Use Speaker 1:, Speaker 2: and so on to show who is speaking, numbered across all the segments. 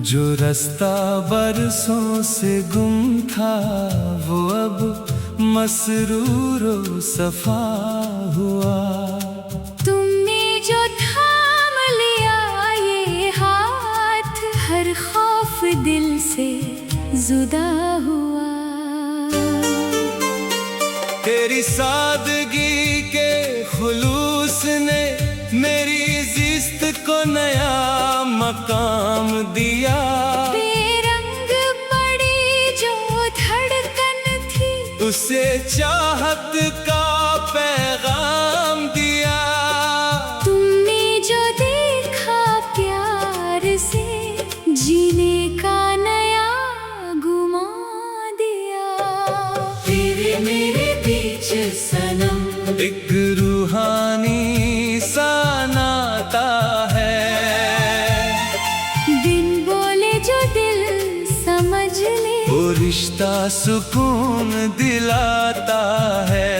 Speaker 1: जो रास्ता बरसों से गुम था वो अब मसरूरो सफा हुआ।
Speaker 2: तुमने जो थाम लिया ये हाथ, हर खौफ दिल से जुदा हुआ।
Speaker 1: तेरी सादगी के खुलूस ने मेरी जिस्त को नया मकाम दिया।
Speaker 2: बेरंग पड़ी जो धड़कन थी,
Speaker 1: उसे चाहत का पैगाम दिया।
Speaker 2: तुमने जो देखा प्यार से जीने का नया गुमा दिया।
Speaker 1: तेरे मेरे बीच सनम एक रूहानी सा नाता है।
Speaker 2: बिन बोले जो दिल समझ ले,
Speaker 1: वो रिश्ता सुकून दिलाता है।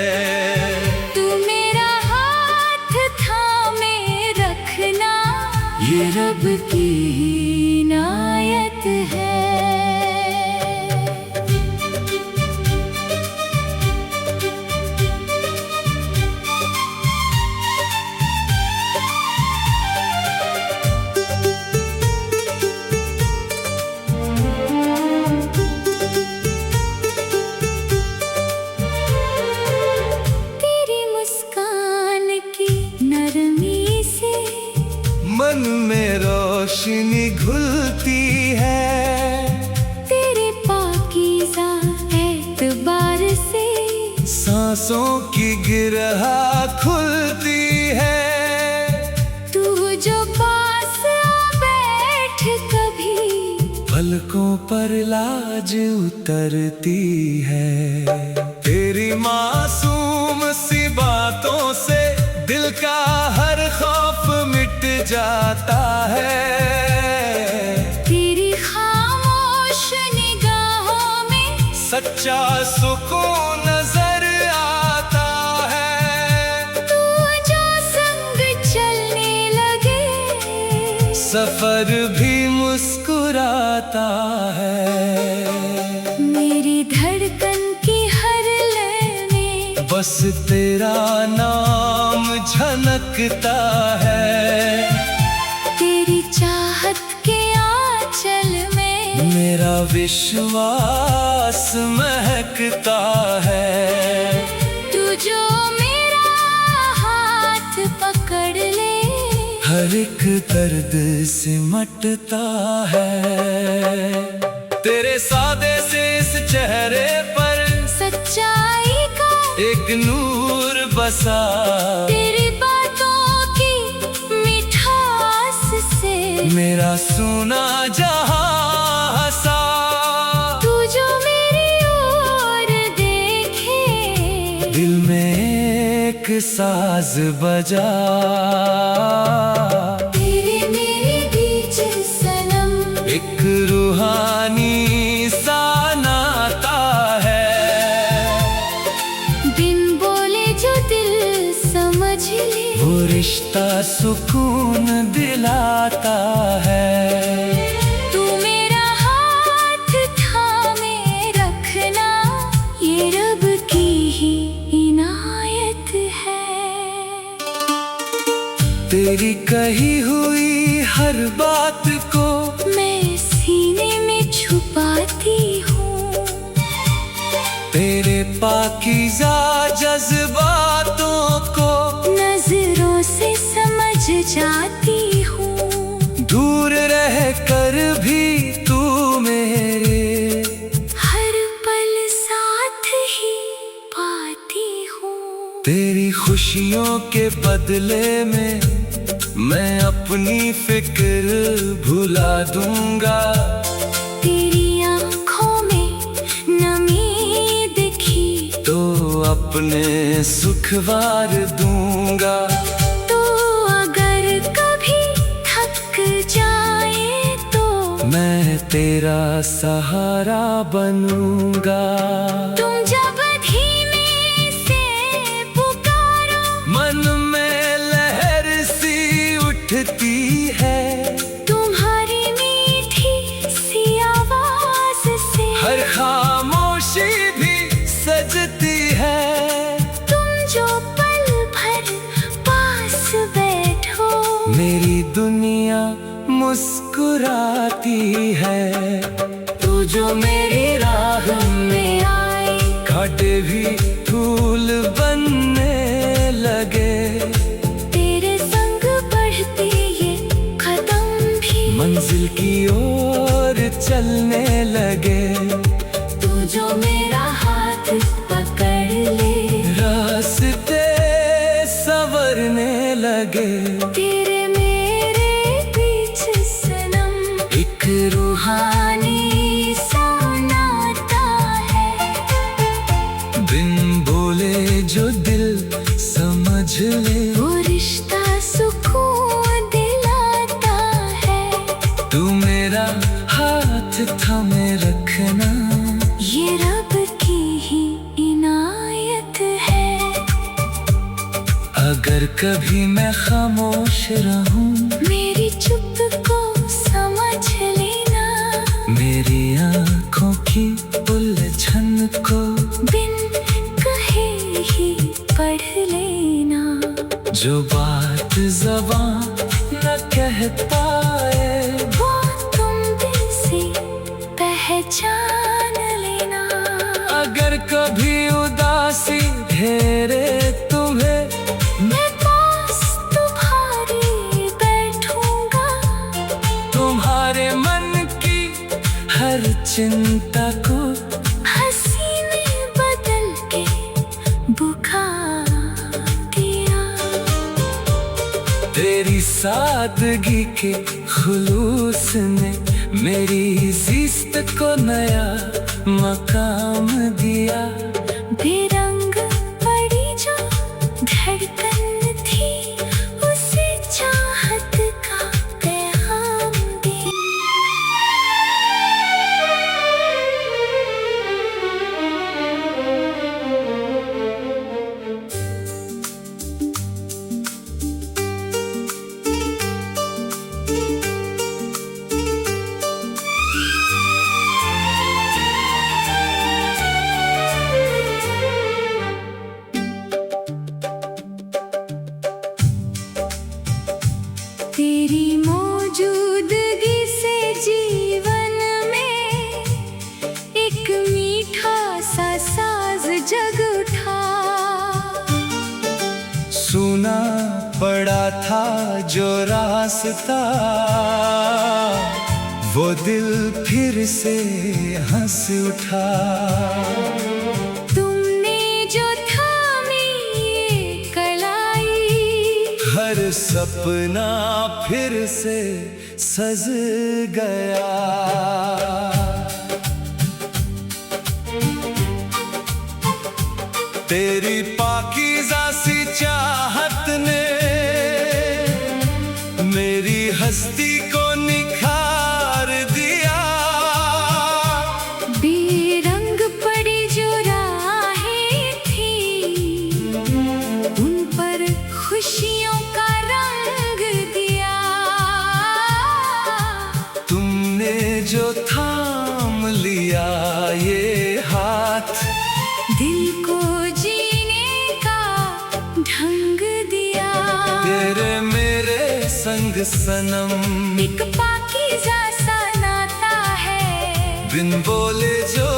Speaker 2: तू मेरा हाथ थामे रखना, ये रब की इनायत है।
Speaker 1: मन में रोशनी घुलती है,
Speaker 2: तेरे पाकीज़ा एतबार से
Speaker 1: सांसों की गिरहा खुलती है।
Speaker 2: तू जो पास आ बैठ कभी,
Speaker 1: पलकों पर लाज उतरती है। तेरी मासूम सी बातों से दिल का हर खौफ मिट जाता है।
Speaker 2: तेरी खामोश निगाहों में
Speaker 1: सच्चा सुकून नजर आता है।
Speaker 2: तू जो संग चलने लगे,
Speaker 1: सफर भी मुस्कुराता है।
Speaker 2: मेरी धड़कन की हर लय में
Speaker 1: बस तेरा नाम झलकता है।
Speaker 2: तेरी चाहत के आंचल में
Speaker 1: मेरा विश्वास महकता है।
Speaker 2: तू जो मेरा हाथ पकड़ ले,
Speaker 1: हर एक दर्द सिमटता है। तेरे सादे से इस चेहरे पर
Speaker 2: सच्चाई का
Speaker 1: एक नूर बसा।
Speaker 2: तेरी बातों की मिठास से
Speaker 1: मेरा सूना जहां हंसा।
Speaker 2: तू जो मेरी ओर देखे,
Speaker 1: दिल में एक साज बजा।
Speaker 2: तेरे मेरे बीच सनम
Speaker 1: एक रूहानी सा नाता है।
Speaker 2: बिन बोले जो दिल समझ ले,
Speaker 1: वो रिश्ता सुकून दिलाता है।
Speaker 2: तू मेरा हाथ थामे रखना, ये रब की ही इनायत है।
Speaker 1: तेरी कही हुई हर बात को
Speaker 2: मैं सीने में छुपाती हूँ,
Speaker 1: तेरे पाकीज़ा जज्बातों को
Speaker 2: नजरों से समझ जाती हूँ।
Speaker 1: दूर रह कर भी तू मेरे
Speaker 2: हर पल साथ ही पाती हूँ।
Speaker 1: तेरी खुशियों के बदले में मैं अपनी फिक्र भुला दूंगा।
Speaker 2: तेरी आँखों में नमी दिखी
Speaker 1: तो अपने सुखवार दूंगा।
Speaker 2: तो अगर कभी थक जाए तो
Speaker 1: मैं तेरा सहारा बनूंगा।
Speaker 2: तुम जब धीमे से पुकारो,
Speaker 1: मन में लहर सी उठती है।
Speaker 2: तुम्हारी मीठी
Speaker 1: मुस्कुराती है।
Speaker 2: तू जो मेरी राह में आई,
Speaker 1: कांटे भी फूल बनने लगे।
Speaker 2: तेरे संग बढ़ती ये कदम भी
Speaker 1: मंजिल की ओर चलने लगे।
Speaker 2: तू जो मेरा हाथ पकड़ ले,
Speaker 1: रास्ते संवरने लगे।
Speaker 2: तेरे मेरे बीच सनम एक रूहानी सा नाता है।
Speaker 1: बिन बोले जो दिल समझ ले,
Speaker 2: वो रिश्ता सुकून दिलाता है।
Speaker 1: तू मेरा हाथ थामे रखना,
Speaker 2: ये रब की ही इनायत है।
Speaker 1: अगर कभी मैं खामोश रहूं,
Speaker 2: मेरी चुप को समझ लेना,
Speaker 1: मेरी आँखों की उलझन को
Speaker 2: बिन कहे ही पढ़ लेना।
Speaker 1: जो बात ज़बां न कह पाए,
Speaker 2: वो तुम दिल से पहचान लेना।
Speaker 1: अगर कभी उदासी घेरे तुम्हें,
Speaker 2: मैं पास तुम्हारे बैठूंगा,
Speaker 1: तुम्हारे मन की हर चिंता को
Speaker 2: हंसी में बदल के बुखार दिया।
Speaker 1: तेरी सादगी के खुलूस ने मेरी ज़िस्त को नया मकाम दिया।
Speaker 2: बेरंग पड़ी जो धड़कन थी, उसे चाहत का पैगाम दिया। तेरी मौजूदगी से जीवन में एक मीठा सा साज जग उठा।
Speaker 1: सुना पड़ा था जो रास्ता, वो दिल फिर से हंस उठा।
Speaker 2: तुमने जो थामी ये कलाई,
Speaker 1: हर सपना फिर से सज गया। तेरी पाकीज़ा सी चाहत ने मेरी हस्ती को निखार दिया।
Speaker 2: बेरंग पड़ी जो राहें थी, उन पर खुशियों का रंग दिया।
Speaker 1: तुमने जो थाम लिया ये हाथ,
Speaker 2: दिल को जीने का ढंग दिया।
Speaker 1: तेरे मेरे संग सनम
Speaker 2: एक पाकीज़ा सा नाता है।
Speaker 1: बिन बोले जो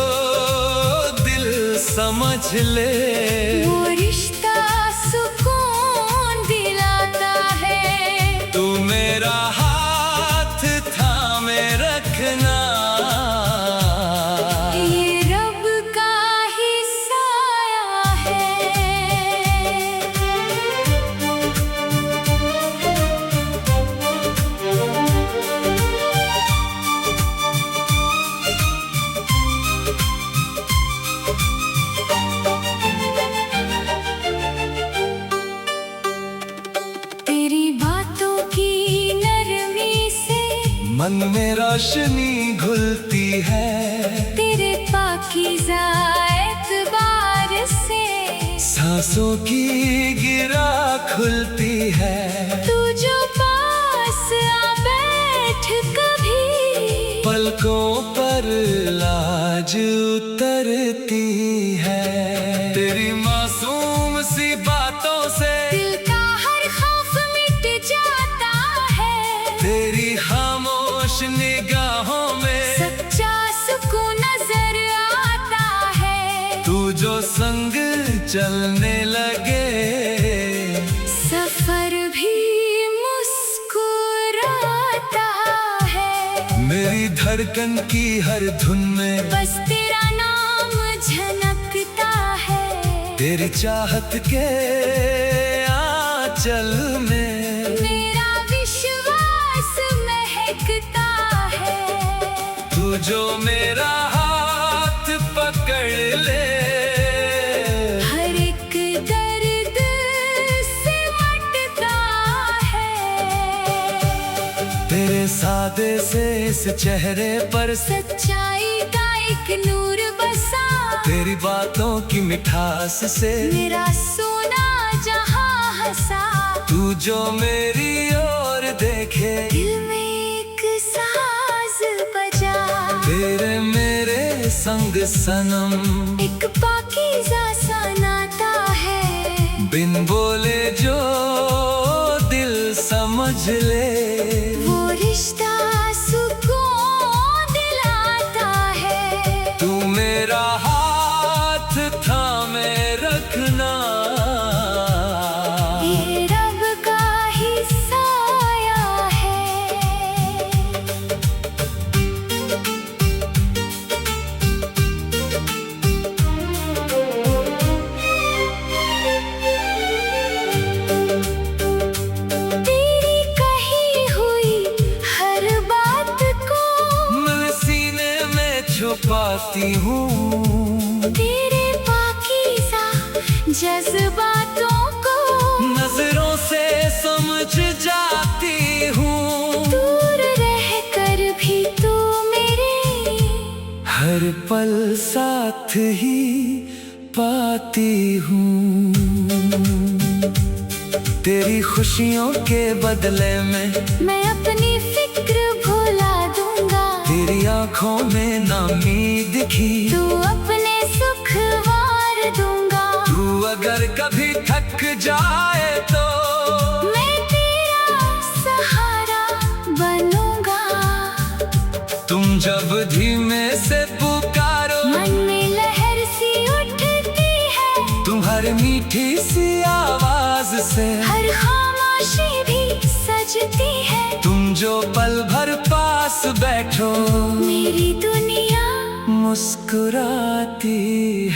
Speaker 1: दिल समझ ले,
Speaker 2: वो रिश्ता सुकून दिलाता है।
Speaker 1: तू मेरा हाथ थामे रखना,
Speaker 2: ये रब का ही साया है। तेरी बातों की नरमी से
Speaker 1: मन में रोशनी घुलती है।
Speaker 2: तेरे पाकीज़ा एतबार से
Speaker 1: सांसों की गिरा खुलती है।
Speaker 2: तू जो पास आ बैठ कभी,
Speaker 1: पलकों पर लाज उतरती है। तेरी मासूम सी बातों से
Speaker 2: दिल का हर खौफ मिट जाता है।
Speaker 1: तेरी खामोशी चलने लगे।
Speaker 2: सफर भी मुस्कुराता है,
Speaker 1: मेरी धड़कन की हर धुन में
Speaker 2: बस तेरा नाम झनकता है।
Speaker 1: तेरी चाहत के आंचल में
Speaker 2: मेरा विश्वास महकता है।
Speaker 1: तू जो मेरा हाथ पकड़ ले,
Speaker 2: हर एक दर्द सिमटता है।
Speaker 1: तेरे सादे से इस चेहरे पर
Speaker 2: सच्चाई का एक नूर बसा,
Speaker 1: तेरी बातों की मिठास से
Speaker 2: मेरा सोना जहां हंसा।
Speaker 1: तू जो मेरी ओर देखे,
Speaker 2: दिल में एक साज बजा।
Speaker 1: तेरे मेरे संग सनम
Speaker 2: एक पाकीज़ा सा नाता है,
Speaker 1: बिन बोले जो दिल समझ ले।
Speaker 2: वो रिश्ता सुकून दिलाता है।
Speaker 1: तू मेरा हाथ थामे रखना,
Speaker 2: ये रब का ही साया है। तेरी कही हुई हर बात को
Speaker 1: मैं सीने में छुपाती हूँ।
Speaker 2: तेरे पाकीज़ा जज्बातों को
Speaker 1: नजरों से समझ जाती हूँ।
Speaker 2: दूर रहकर भी तू मेरे
Speaker 1: हर पल साथ ही पाती हूँ। तेरी खुशियों के बदले में
Speaker 2: मैं अपनी फिक्र भुला दूंगा।
Speaker 1: तेरी आंखों में नामी दिखी,
Speaker 2: तू अपने सुख वार दूंगा।
Speaker 1: तू अगर कभी थक जाए तो
Speaker 2: मैं तेरा सहारा बनूंगा।
Speaker 1: तुम जब धीमे से पुकारो,
Speaker 2: मन में लहर सी उठती है।
Speaker 1: तुम्हारी मीठी सी आवाज से
Speaker 2: हर खामोशी भी सजती है।
Speaker 1: तुम जो पल भर पास बैठो,
Speaker 2: मेरी दुनिया
Speaker 1: मुस्कुराती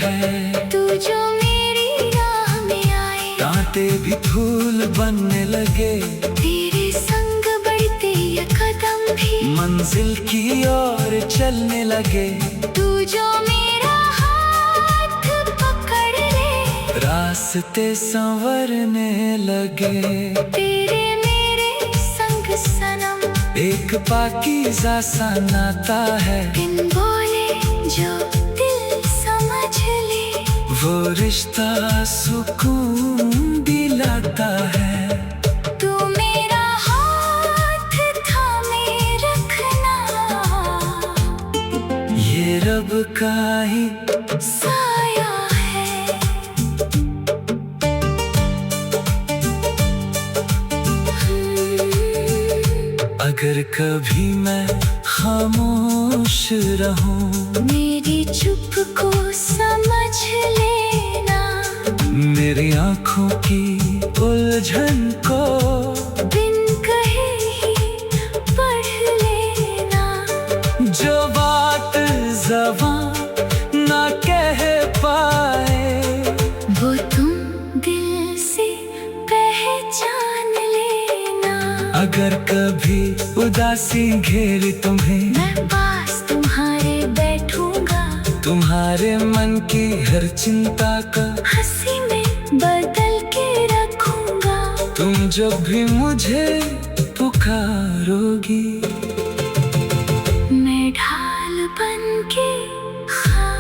Speaker 1: है।
Speaker 2: तू जो मेरी राह में आए,
Speaker 1: कांटे भी फूल बनने लगे।
Speaker 2: तेरे संग बढ़ते ये कदम भी
Speaker 1: मंजिल की ओर चलने लगे।
Speaker 2: तू जो मेरा हाथ पकड़ ले,
Speaker 1: रास्ते संवरने लगे।
Speaker 2: तेरे मेरे संग सनम
Speaker 1: एक पाकीज़ा सा नाता है,
Speaker 2: बिन बोले जो दिल समझ ले।
Speaker 1: वो रिश्ता सुकून दिलाता है।
Speaker 2: तू मेरा हाथ थामे रखना,
Speaker 1: ये रब का ही
Speaker 2: साया है।
Speaker 1: अगर कभी मैं खामोश रहूं,
Speaker 2: मेरी चुप को समझ लेना।
Speaker 1: मेरी आंखों की उलझन को
Speaker 2: बिन कहे ही पढ़ लेना।
Speaker 1: जो बात ज़बां ना कह पाए,
Speaker 2: वो तुम दिल से पहचान लेना।
Speaker 1: अगर कभी उदासी घेर तुम्हें,
Speaker 2: मैं पास तुम्हारे बैठूंगा।
Speaker 1: तुम्हारे मन की हर चिंता का
Speaker 2: हंसी में बदल के रखूंगा।
Speaker 1: तुम जब भी मुझे पुकारोगी,
Speaker 2: मैं ढाल बन के हाँ।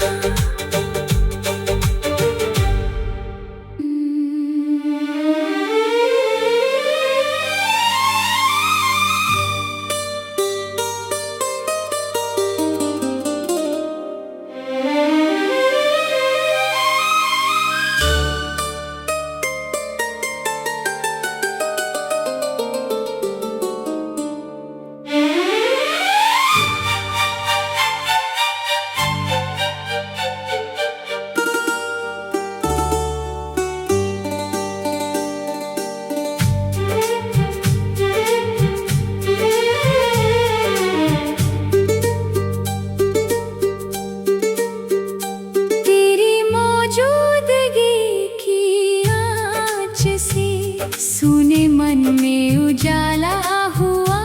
Speaker 2: सुने मन में उजाला हुआ।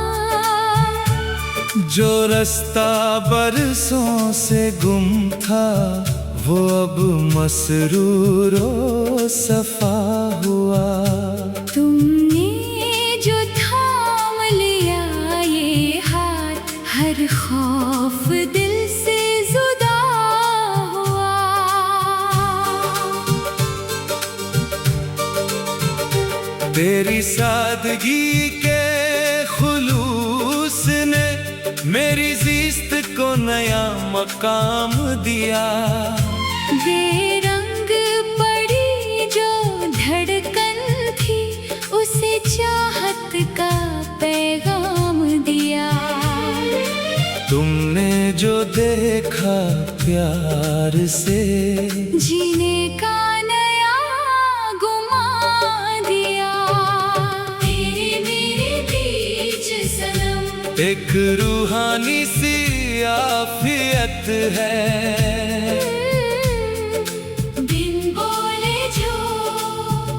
Speaker 1: जो रास्ता बरसों से गुम था वो अब मसरूरो सफा हुआ।
Speaker 2: तुमने जो थाम लिया ये हाथ, हर खौफ दिल से जुदा हुआ।
Speaker 1: तेरी सादगी के खुलूस ने मेरी ज़िस्त को नया मकाम दिया।
Speaker 2: बेरंग पड़ी जो धड़कन थी उसे चाहत का पैगाम दिया।
Speaker 1: तुमने जो देखा प्यार से
Speaker 2: जीने का नया गुमा दिया। तेरे मेरे बीच सनम
Speaker 1: एक रूहानी सी आफियत है।
Speaker 2: बिन बोले जो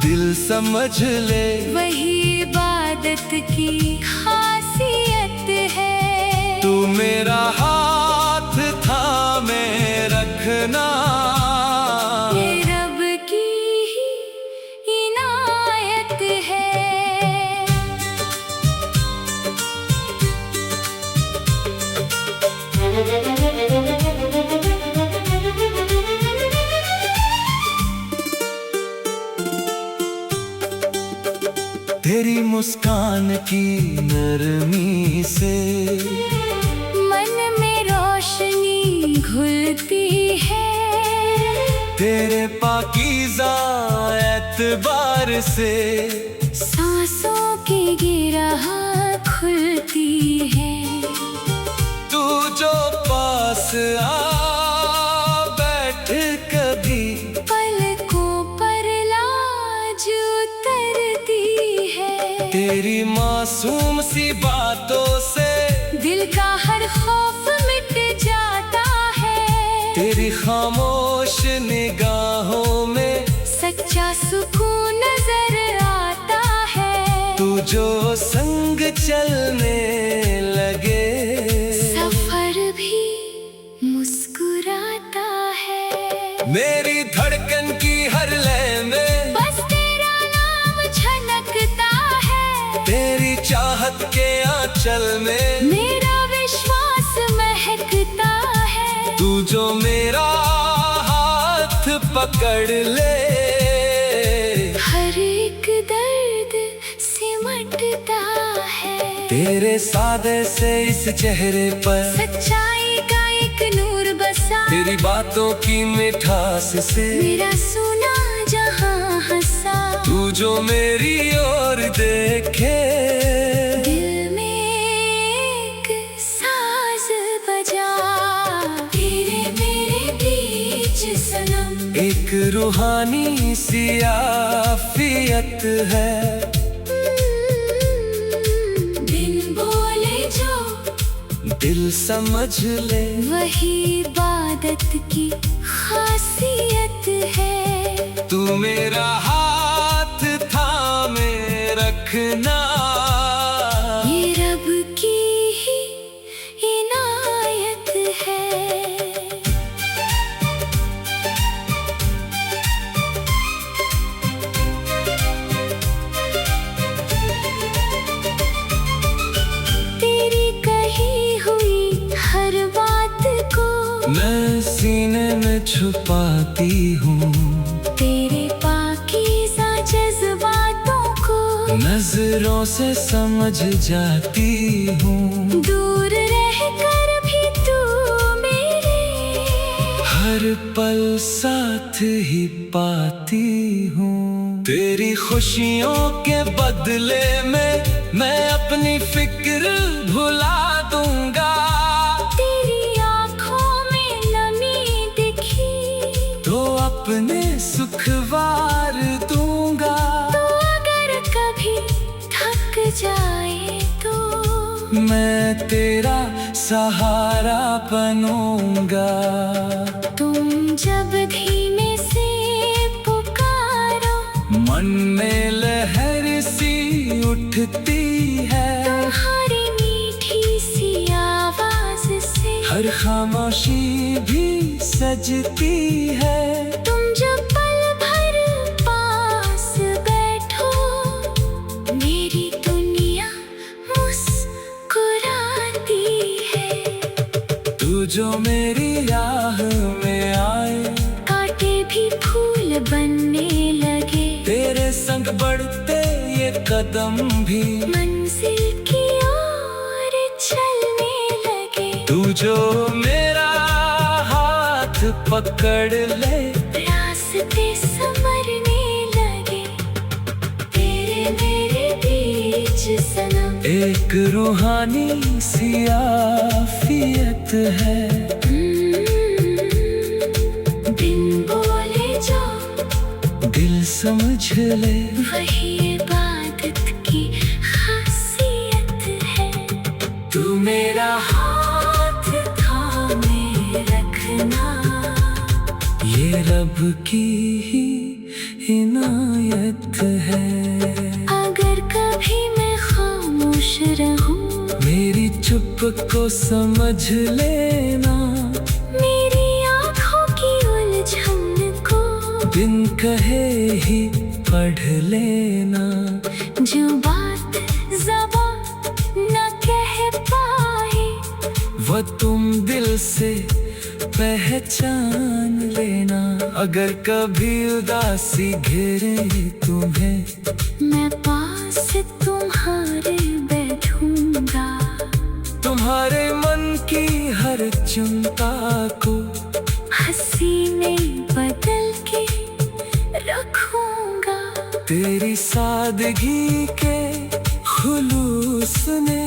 Speaker 1: दिल समझ ले
Speaker 2: वही इबादत की खासियत है।
Speaker 1: तू मेरा हाथ थामे रखना
Speaker 2: ये रब की ही इनायत है।
Speaker 1: तेरी मुस्कान की नरमी से
Speaker 2: मन में रोशनी घुलती है।
Speaker 1: तेरे पाकीज़ा एतबार से
Speaker 2: सांसों की गिरह खुलती है।
Speaker 1: तू जो पास आ बैठ कभी
Speaker 2: पलकों पर लाज उतरती है।
Speaker 1: तेरी मासूम सी बातों से
Speaker 2: दिल का हर खौफ मिट जाता है।
Speaker 1: तेरी खामोश निगाहों में
Speaker 2: सच्चा सुकून नजर आता है।
Speaker 1: तू जो संग चलने लगे
Speaker 2: सफर भी मुस्कुराता है।
Speaker 1: मेरी धड़कन की हर लय में
Speaker 2: बस तेरा नाम छनकता है।
Speaker 1: तेरी चाहत के आंचल में
Speaker 2: मेरा विश्वास महकता है।
Speaker 1: तू जो मेरा हाथ पकड़ ले
Speaker 2: हर एक दर्द सिमटता है।
Speaker 1: तेरे सादे से इस चेहरे पर
Speaker 2: सच्चाई का एक नूर बसा।
Speaker 1: तेरी बातों की मिठास से
Speaker 2: मेरा सुना जहां हंसा।
Speaker 1: तू जो मेरी ओर देखे
Speaker 2: दिल में एक साज बजा। तेरे मेरे बीच सनम
Speaker 1: एक रूहानी सी आफियत है।
Speaker 2: बिन बोले जो
Speaker 1: दिल समझ ले
Speaker 2: वही इबादत की खासियत है।
Speaker 1: तू मेरा हाथ थामे रखना
Speaker 2: ये रब की ही इनायत है। तेरी कही हुई हर बात को
Speaker 1: मैं सीने में छुपाती हूँ।
Speaker 2: तेरे पाकीज़ा जज्बातों को
Speaker 1: नजरों से समझ जाती हूँ।
Speaker 2: दूर रहकर भी तू मेरे
Speaker 1: हर पल साथ ही पाती हूँ। तेरी खुशियों के बदले में मैं अपनी फिक्र भुला दूंगा।
Speaker 2: तेरी आँखों में नमी दिखी
Speaker 1: तो अपने सुख वार दूंगा।
Speaker 2: तो अगर कभी थक जाए तो
Speaker 1: मैं तेरा सहारा बनूंगा।
Speaker 2: तुम जब धीमे से पुकारो
Speaker 1: मन में लहर सी उठती है।
Speaker 2: तुम्हारी मीठी सी आवाज से
Speaker 1: हर खामोशी भी सजती है।
Speaker 2: तुम जो पल भर पास बैठो, मेरी दुनिया मुस्कुराती है।
Speaker 1: तू जो मेरी राह में आए,
Speaker 2: कांटे भी फूल बनने लगे।
Speaker 1: तेरे संग बढ़ते ये कदम भी
Speaker 2: मंजिल की ओर चलने लगे।
Speaker 1: तू जो मेरा हाथ पकड़ ले,
Speaker 2: रास्ते संवरने लगे। तेरे मेरे बीच सनम
Speaker 1: एक रूहानी सी आफियत है।
Speaker 2: बिन बोले जो
Speaker 1: दिल समझ ले,
Speaker 2: वही इबादत की खासियत है।
Speaker 1: तू मेरा
Speaker 2: हाथ थामे रखना,
Speaker 1: ये रब की ही इनायत है।
Speaker 2: अगर कभी मैं खामोश रहूं,
Speaker 1: मेरी चुप को समझ लेना।
Speaker 2: मेरी आँखों की उलझन को
Speaker 1: बिन कहे ही पढ़ लेना।
Speaker 2: जो बात ज़बां न कह पाए,
Speaker 1: वो तुम दिल से पहचान लेना। अगर कभी उदासी घेरे तुम्हें,
Speaker 2: मैं पास तुम्हारे बैठूंगा।
Speaker 1: तुम्हारे मन की हर चिंता को
Speaker 2: हंसी में बदल के रखूंगा।
Speaker 1: तेरी सादगी के खुलूस ने